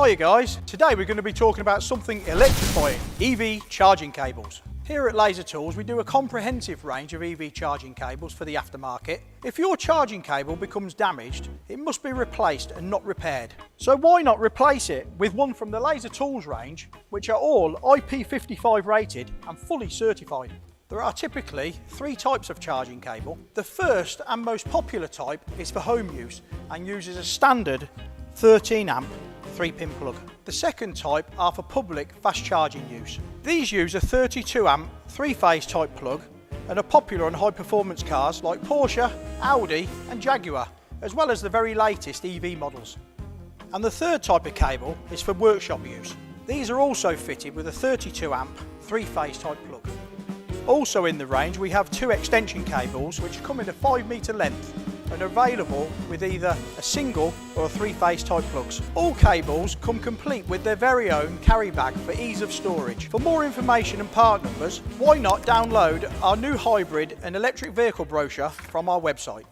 Hiya guys, today we're going to be talking about something electrifying, EV charging cables. Here at Laser Tools we do a comprehensive range of EV charging cables for the aftermarket. If your charging cable becomes damaged, it must be replaced and not repaired. So why not replace it with one from the Laser Tools range, which are all IP55 rated and fully certified. There are typically three types of charging cable. The first and most popular type is for home use and uses a standard 13 amp 3-pin plug. The second type are for public fast charging use. These use a 32 amp 3-phase type plug and are popular on high performance cars like Porsche, Audi and Jaguar, as well as the very latest EV models. And the third type of cable is for workshop use. These are also fitted with a 32 amp 3-phase type plug. Also in the range we have two extension cables which come in a 5-metre length and are available with either a single or a 3-phase type plugs. All cables come complete with their very own carry bag for ease of storage. For more information and part numbers, why not download our new hybrid and electric vehicle brochure from our website.